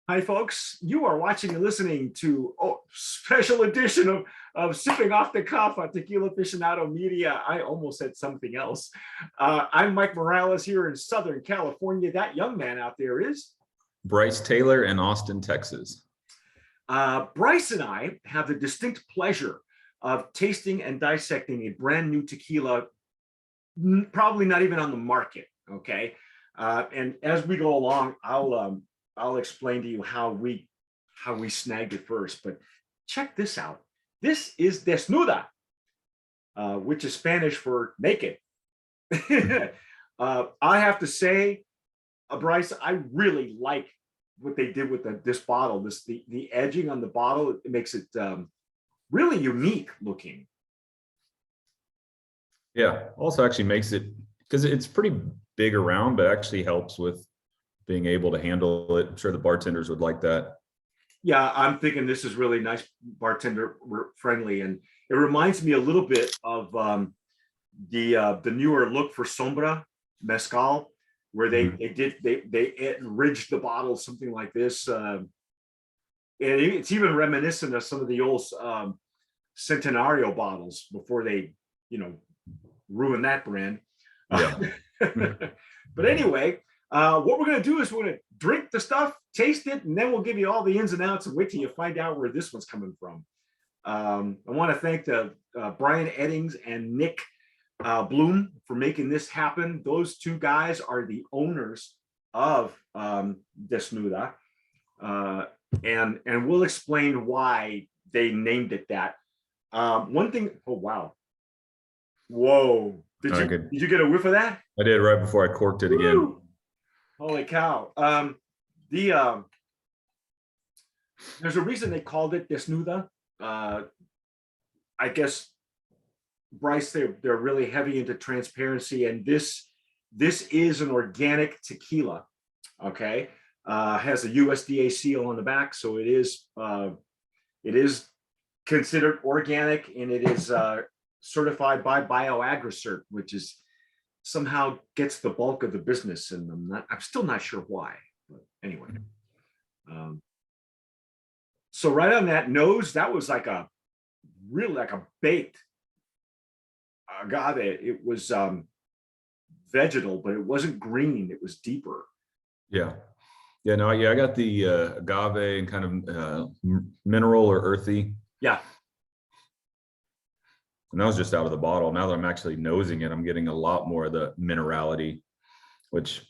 Hi, folks. You are watching and listening to special edition of Sipping Off the Cuff on Tequila Aficionado Media. I almost said something else. I'm Mike Morales here in Southern California. That young man out there is Bryce Taylor in Austin, Texas. Bryce and I have the distinct pleasure of tasting and dissecting a brand new tequila, probably not even on the market. Okay. And as we go along, I'll explain to you how we snagged it first, but check this out. This is Desnuda, which is Spanish for naked. I have to say, Bryce, I really like what they did with this bottle. The edging on the bottle, it makes it really unique looking. Yeah, also actually makes it, because it's pretty big around, but actually helps with being able to handle it. I'm sure the bartenders would like that. Yeah, I'm thinking this is really nice, bartender friendly, and it reminds me a little bit of the newer Look for Sombra mezcal, where they enriched the bottle something like this, and it's even reminiscent of some of the old Centenario bottles before they ruin that brand. Yeah. But anyway, what we're going to do is we're going to drink the stuff, taste it, and then we'll give you all the ins and outs and wait till you find out where this one's coming from. I want to thank Brian Eddings and Nick Bloom for making this happen. Those two guys are the owners of Desnuda, and we'll explain why they named it that. One thing, oh wow, whoa, did you get a whiff of that? I did right before I corked it again. Woo! Holy cow. There's a reason they called it Desnuda. I guess, Bryce, they're really heavy into transparency, and this is an organic tequila. Okay, has a USDA seal on the back, so it is considered organic, and it is certified by BioAgricert, which is somehow gets the bulk of the business, and I'm still not sure why, but anyway. So right on that nose, that was like a baked agave. It was vegetal, but it wasn't green, it was deeper. Yeah, I got the agave and kind of mineral or earthy. Yeah. And that was just out of the bottle. Now that I'm actually nosing it, I'm getting a lot more of the minerality, which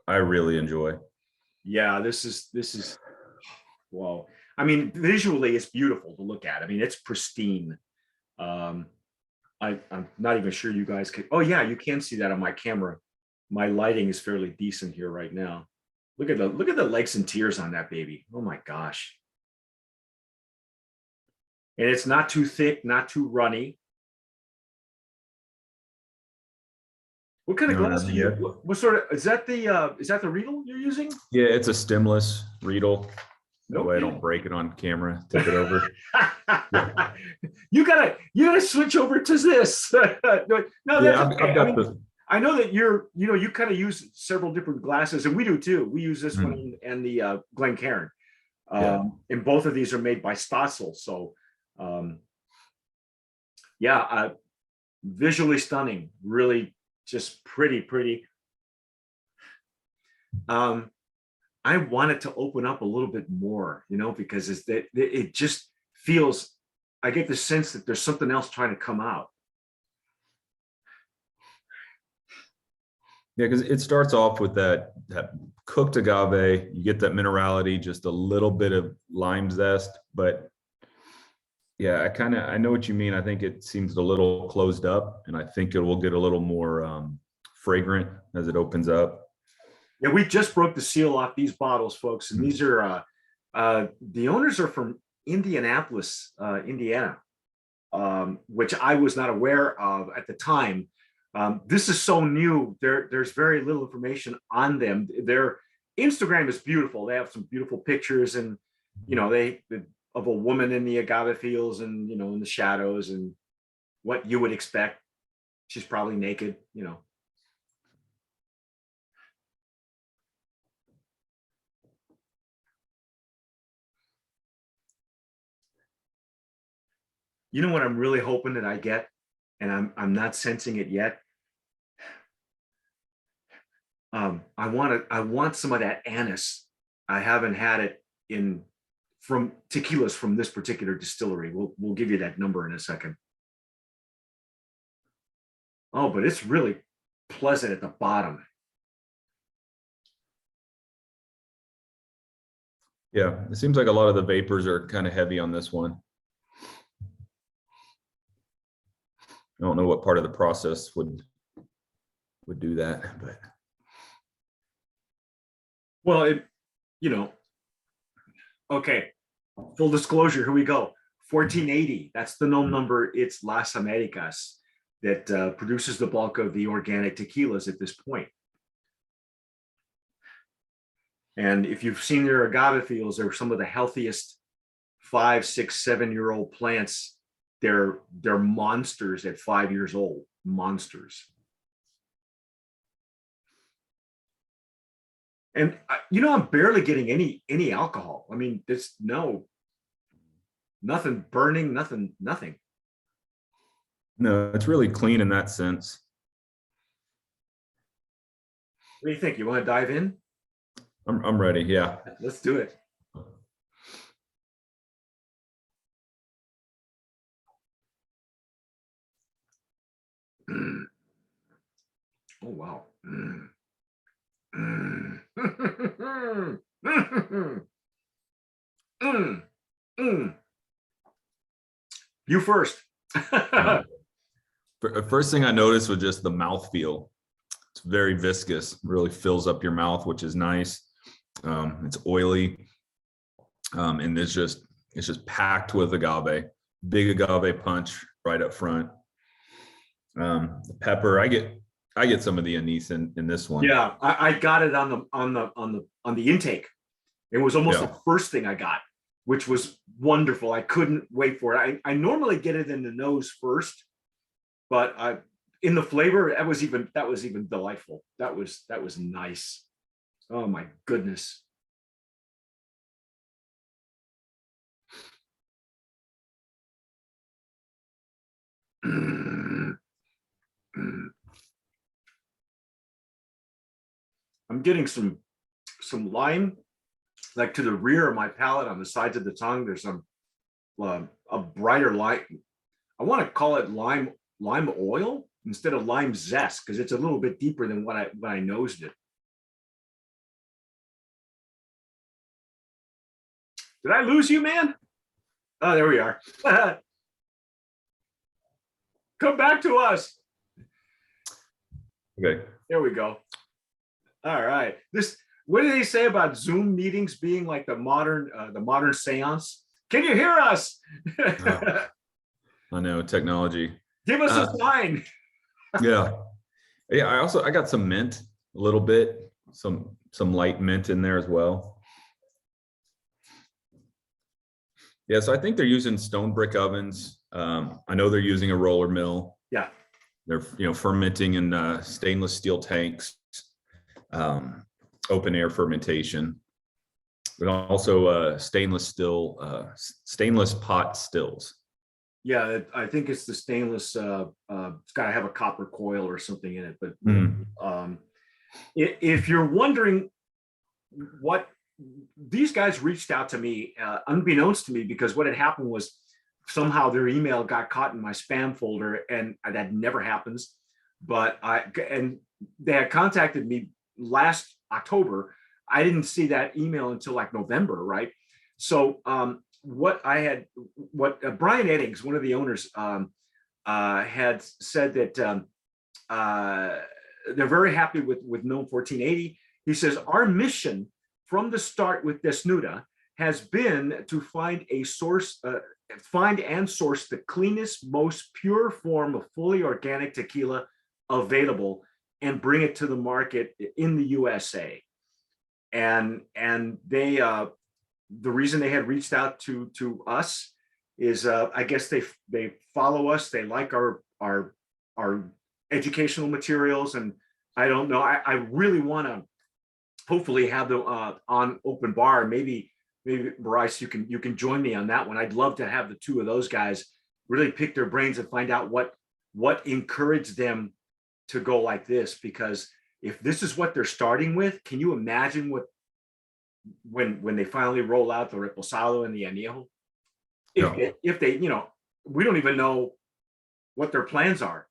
I really enjoy. Yeah, this is well, I mean, visually it's beautiful to look at. I mean, it's pristine. I'm not even sure you guys could. Oh yeah, you can see that on my camera. My lighting is fairly decent here right now. Look at the legs and tears on that baby. Oh my gosh. And it's not too thick, not too runny. What kind of glass do you? What sort of is that? The Riedel you're using? Yeah, it's a stemless Riedel. That way I don't break it on camera. Tip it over. You gotta switch over to this. No, that's okay. I know that you kind of use several different glasses, and we do too. We use this one and the Glencairn. And both of these are made by Stossel. So visually stunning, really just pretty. I want it to open up a little bit more, because it just feels, I get the sense that there's something else trying to come out. Yeah, because it starts off with that cooked agave. You get that minerality, just a little bit of lime zest, but yeah, I know what you mean. I think it seems a little closed up, and I think it will get a little more fragrant as it opens up. Yeah, we just broke the seal off these bottles, folks, and these are the owners are from Indianapolis, Indiana, which I was not aware of at the time. This is so new. There's very little information on them. Their Instagram is beautiful. They have some beautiful pictures, and they of a woman in the agave fields, and in the shadows, and what you would expect. She's probably naked, you know what I'm really hoping that I get, and I'm not sensing it yet. I want some of that anise. I haven't had it from tequilas from this particular distillery. We'll give you that number in a second. Oh, but it's really pleasant at the bottom. Yeah, it seems like a lot of the vapors are kind of heavy on this one. I don't know what part of the process would do that, but well, okay. Full disclosure, here we go. 1480, that's the known number. It's Las Americas that produces the bulk of the organic tequilas at this point. And if you've seen their agave fields, they're some of the healthiest 5, 6, 7-year-old plants. They're monsters at 5 years old, monsters. And I'm barely getting any alcohol. I mean, there's nothing burning, nothing. no, it's really clean in that sense. What do you think? You want to dive in? I'm ready. Yeah. Let's do it. Oh, wow. You first. First thing I noticed was just the mouthfeel. It's very viscous, really fills up your mouth, which is nice. It's oily, and it's just packed with agave. Big agave punch right up front. The pepper, I get some of the anise in this one. Yeah, I got it on the intake. It was almost the first thing I got, which was wonderful. I couldn't wait for it. I normally get it in the nose first, but in the flavor, that was even delightful. That was nice. Oh my goodness. I'm getting some lime, like to the rear of my palate on the sides of the tongue. There's some a brighter lime. I want to call it lime oil instead of lime zest, because it's a little bit deeper than when I nosed it. Did I lose you, man? Oh, there we are. Come back to us. Okay. There we go. All right. What do they say about Zoom meetings being like the modern seance? Can you hear us? Oh, I know, technology. Give us a sign. Yeah. I got some mint, a little bit, some light mint in there as well. Yeah, so I think they're using stone brick ovens. I know they're using a roller mill. Yeah. They're fermenting in stainless steel tanks, open air fermentation, but also stainless pot stills. Yeah, I think it's the stainless. It's got to have a copper coil or something in it. But if you're wondering what these guys reached out to me, unbeknownst to me, because what had happened was somehow their email got caught in my spam folder, and that never happens. But they had contacted me last October. I didn't see that email until like November, right? So what Brian Eddings, one of the owners, had said that they're very happy with Gnome 1480. He says, our mission from the start with Desnuda has been to find and source the cleanest, most pure form of fully organic tequila available and bring it to the market in the USA. And they the reason they had reached out to us is I guess they follow us, they like our educational materials, and I don't know, I really want to hopefully have them on open bar. Maybe Bryce, you can join me on that one. I'd love to have the two of those guys really pick their brains and find out what encouraged them to go like this. Because if this is what they're starting with, can you imagine what when they finally roll out the Reposado and the Añejo? If they, we don't even know what their plans are,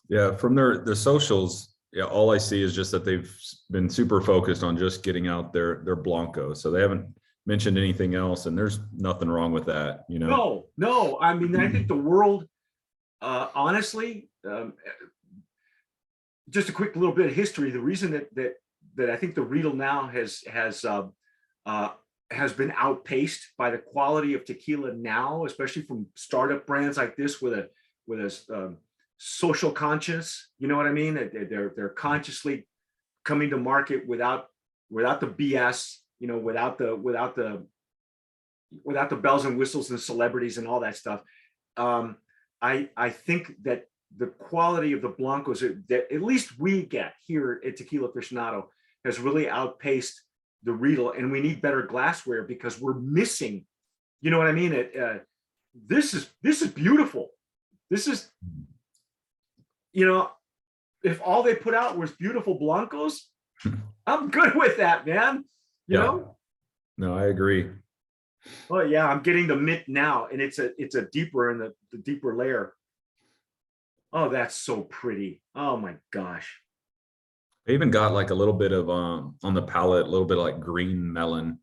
Yeah, from their socials, yeah, all I see is just that they've been super focused on just getting out their Blanco. So they haven't mentioned anything else, and there's nothing wrong with that, No. I mean, I think the world, honestly, just a quick little bit of history. The reason that I think the Riedel now has been outpaced by the quality of tequila now, especially from startup brands like this with a social conscience. You know what I mean? They're consciously coming to market without the BS, without the bells and whistles and celebrities and all that stuff. I think that the quality of the Blancos that at least we get here at Tequila Aficionado has really outpaced the Riedel, and we need better glassware because we're missing, you know what I mean? This is beautiful. This is, if all they put out was beautiful Blancos, I'm good with that, man. You know? No, I agree. Well, yeah, I'm getting the mint now, and it's a deeper in the deeper layer. Oh, that's so pretty. Oh my gosh. I even got like a little bit of on the palate, a little bit of like green melon.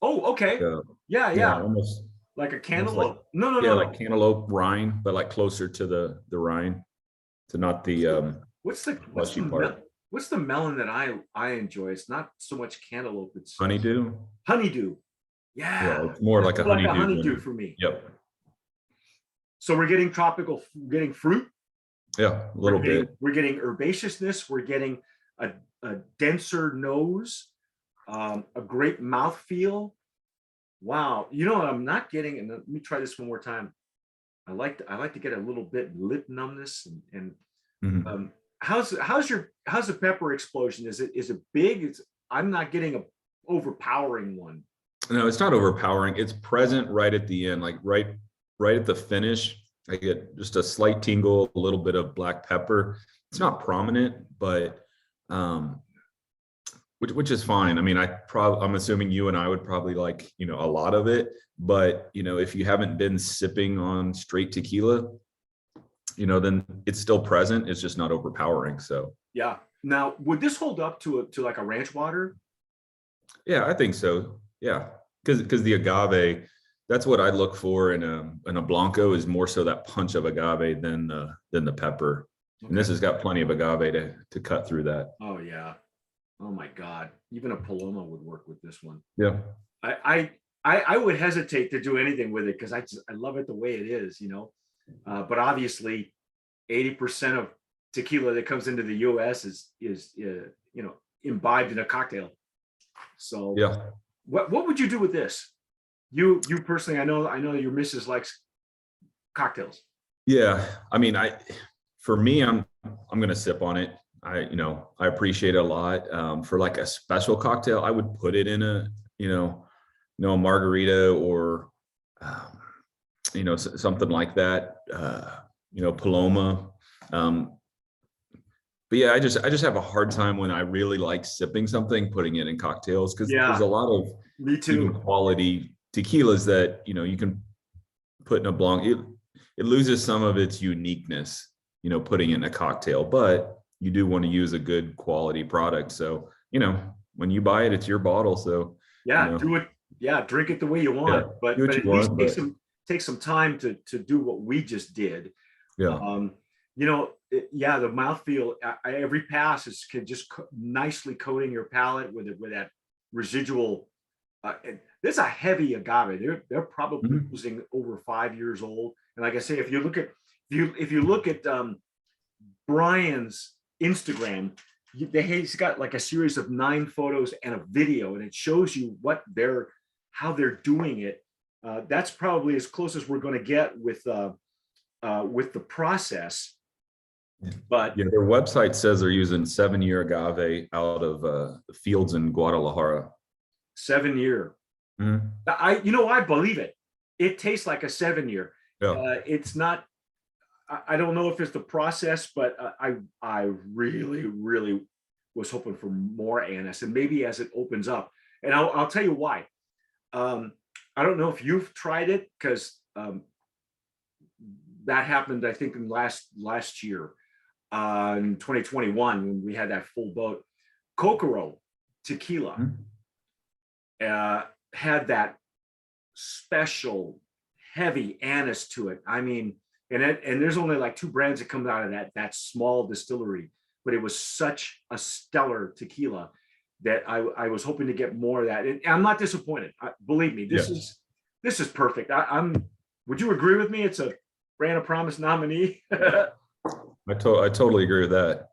Oh, okay. Yeah. Almost like a cantaloupe. Like, no. like cantaloupe rind, but like closer to the rind, to not the what's the melon that I enjoy? It's not so much cantaloupe. It's honeydew. Honeydew. Yeah, it's more like a honeydew for me. Yep. So we're getting tropical, we're getting fruit. Yeah, a little bit. We're getting herbaceousness. We're getting a denser nose, a great mouthfeel. Wow. You know what I'm not getting? And let me try this one more time. I like to get a little bit lip numbness and how's the pepper explosion? Is it big? I'm not getting a overpowering one. No, it's not overpowering. It's present right at the end, like right at the finish. I get just a slight tingle, a little bit of black pepper. It's not prominent, but which is fine. I mean, I'm assuming you and I would probably like, a lot of it, but if you haven't been sipping on straight tequila, then it's still present. It's just not overpowering. So yeah. Now, would this hold up to like a ranch water? Yeah, I think so. Yeah, because the agave, that's what I look for in a Blanco, is more so that punch of agave than the pepper. Okay. And this has got plenty of agave to cut through that. Oh yeah. Oh my God. Even a Paloma would work with this one. Yeah. I would hesitate to do anything with it because I love it the way it is, but obviously 80% of tequila that comes into the US is imbibed in a cocktail. So yeah. What would you do with this? You personally, I know your missus likes cocktails. Yeah, I mean, for me, I'm gonna sip on it. I appreciate it a lot. For like a special cocktail, I would put it in a a margarita or something like that. Paloma. But yeah, I just have a hard time when I really like sipping something, putting it in cocktails, because there's a lot of quality tequilas that you can put in a Blanc. It loses some of its uniqueness, putting it in a cocktail, but you do want to use a good quality product. So when you buy it, it's your bottle. So do it. Yeah, drink it the way you want, but at least take some time to do what we just did. Yeah. The mouthfeel, every pass can just nicely coating your palate with that residual. There's a heavy agave. They're probably losing over 5 years old. And like I say, if you look at Brian's Instagram, he's got like a series of 9 photos and a video, and it shows you how they're doing it. That's probably as close as we're going to get with the process. But yeah, their website says they're using 7-year agave out of the fields in Guadalajara. 7 year. I believe it. it tastes like a 7-year. Yeah. It's not. I don't know if it's the process, but I really was hoping for more anise, and maybe as it opens up, and I'll tell you why. Um, I don't know if you've tried it, because that happened, I think, in last year, in 2021, when we had that full boat. Kokoro tequila Mhm. had that special heavy anise to it. I mean, and there's only like 2 brands that come out of that small distillery, but it was such a stellar tequila that I was hoping to get more of that. And I'm not disappointed. Believe me, Yeah. this is perfect. I'm. Would you agree with me? It's a Brand of Promise nominee. I totally agree with that.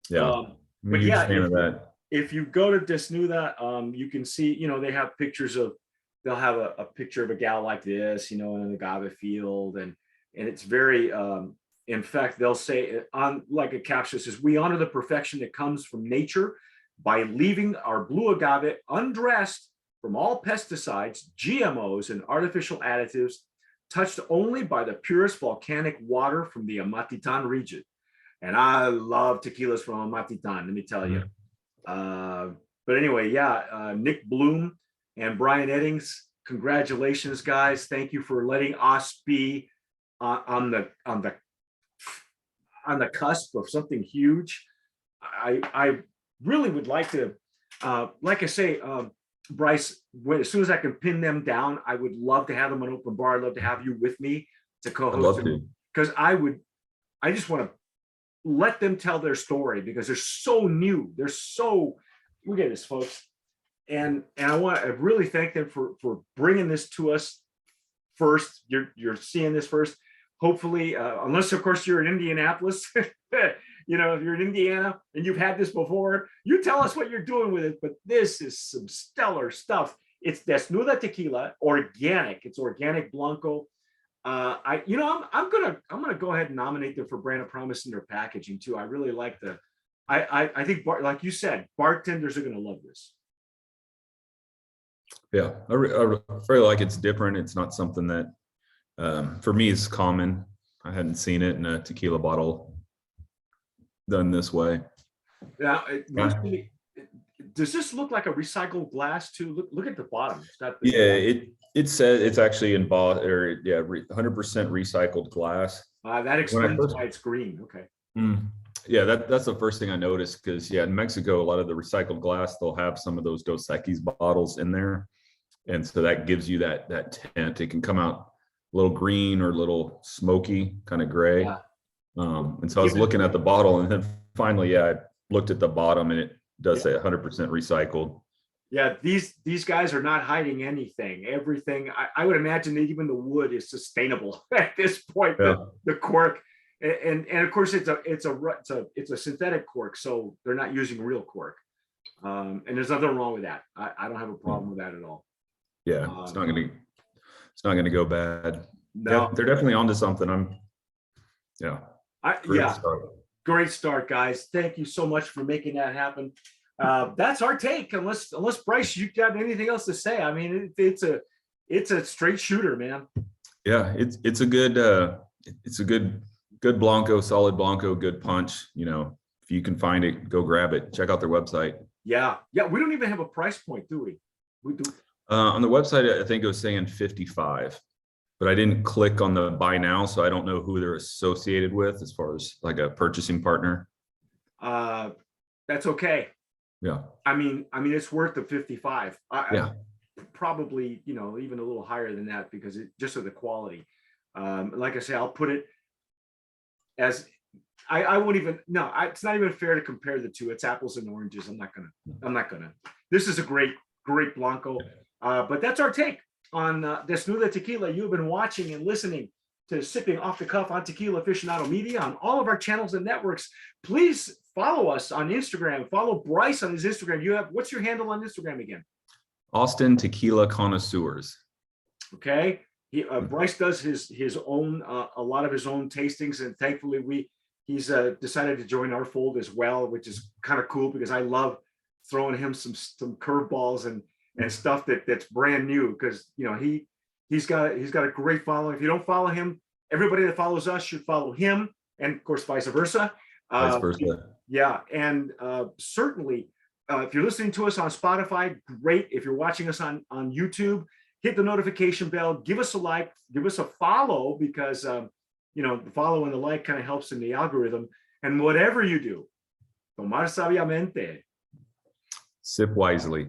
Yeah. I'm a But huge yeah, fan of that. if you go to Desnuda, you can see, they have pictures of, they'll have a picture of a gal like this, in an agave field. And it's very, in fact, they'll say on like a caption says, "We honor the perfection that comes from nature by leaving our blue agave undressed from all pesticides, GMOs, and artificial additives, touched only by the purest volcanic water from the Amatitan region." And I love tequilas from Amatitan, let me tell you. But anyway, yeah, Nick Bloom and Brian Eddings, congratulations, guys. Thank you for letting us be on the cusp of something huge. I really would like to, like I say, Bryce, as soon as I can pin them down, I would love to have them on Open Bar. I'd love to have you with me to I'd co-host love them, to. because I just want to let them tell their story, because they're so new. They're so, look at this, folks. And I really thank them for bringing this to us first. You're seeing this first. Hopefully, unless of course you're in Indianapolis, if you're in Indiana and you've had this before, you tell us what you're doing with it. But this is some stellar stuff. It's Desnuda tequila, organic. It's organic Blanco. I'm gonna go ahead and nominate them for Brand of Promise in their packaging too. I really like I think, like you said, bartenders are gonna love this. Yeah, I really like it's different. It's not something that for me is common. I hadn't seen it in a tequila bottle done this way. Now, Yeah. does this look like a recycled glass too? Look at the bottom. It's got Yeah, it says it's actually 100% recycled glass. that explains why it's green. Okay. Yeah, that's the first thing I noticed, because in Mexico, a lot of the recycled glass, they'll have some of those Dos Equis bottles in there, and so that gives you that tint. It can come out a little green or a little smoky, kind of gray. Yeah. And so I was looking at the bottle, and then finally, I looked at the bottom, and it does say 100% recycled. Yeah, these guys are not hiding anything. Everything, I would imagine that even the wood is sustainable at this point. Yeah. The cork, and of course it's a synthetic cork, so they're not using real cork. And there's nothing wrong with that. I don't have a problem with that at all. Yeah, it's not gonna go bad. No. Yeah, they're definitely onto something. Great start, guys. Thank you so much for making that happen. That's our take. Unless Bryce, you got anything else to say? I mean, it's a straight shooter, man. Yeah, it's a good Blanco, solid Blanco, good punch. If you can find it, go grab it. Check out their website. Yeah. We don't even have a price point, do we? We do. On the website, I think it was saying 55, but I didn't click on the buy now, so I don't know who they're associated with as far as like a purchasing partner. That's okay. Yeah. I mean, it's worth the 55. Yeah. Probably, even a little higher than that, because it just of the quality. Like I say, I'll put it as I won't even. No, it's not even fair to compare the two. It's apples and oranges. I'm not gonna. This is a great Blanco. But that's our take on Desnuda Tequila. You've been watching and listening to Sipping Off the Cuff on Tequila Aficionado Media on all of our channels and networks. Please follow us on Instagram. Follow Bryce on his Instagram. What's your handle on Instagram again? Austin Tequila Connoisseurs. Okay. Bryce does his own a lot of his own tastings, and thankfully he's decided to join our fold as well, which is kind of cool, because I love throwing him some curveballs and stuff that's brand new, because He's got a great following. If you don't follow him, everybody that follows us should follow him, and of course, vice versa. Vice versa. Yeah, and certainly, if you're listening to us on Spotify, great. If you're watching us on YouTube, hit the notification bell, give us a like, give us a follow, because the follow and the like kind of helps in the algorithm. And whatever you do, tomar sabiamente. Sip wisely.